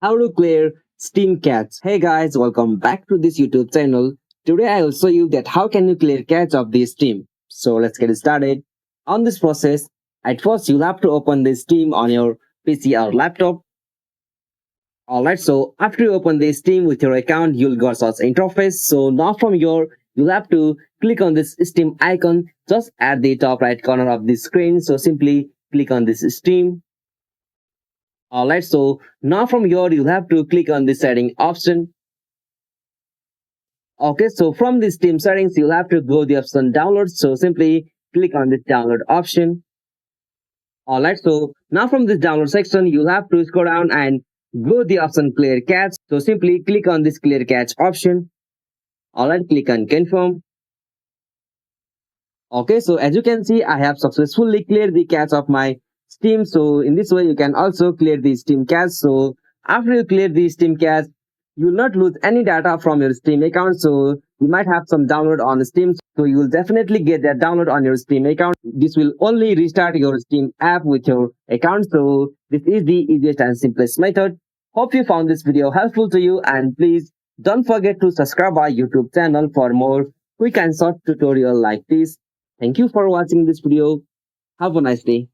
How to clear Steam cache. Hey guys, welcome back to this YouTube channel. Today I will show you that how can you clear cache of the Steam. So let's get started. On this process, at first you'll have to open the Steam on your PC or laptop. Alright, so after you open the Steam with your account, you'll go such interface. So now from your, you'll have to click on this Steam icon just at the top right corner of the screen. So simply click on this Steam. Alright, so now from here you'll have to click on the setting option. Okay, so from the Steam settings you'll have to go the option download. So simply click on this download option. Alright, so now from this download section you'll have to scroll down and go the option clear cache. So simply click on this clear cache option. Alright, click on confirm. Okay, so as you can see I have successfully cleared the cache of my Steam. So in this way you can also clear the Steam cache. So after you clear the Steam cache, you will not lose any data from your Steam account. So you might have some download on Steam. So you will definitely get that download on your Steam account. This will only restart your Steam app with your account. So this is the easiest and simplest method. Hope you found this video helpful to you, and please don't forget to subscribe our YouTube channel for more quick and short tutorial like this. Thank you for watching this video. Have a nice day.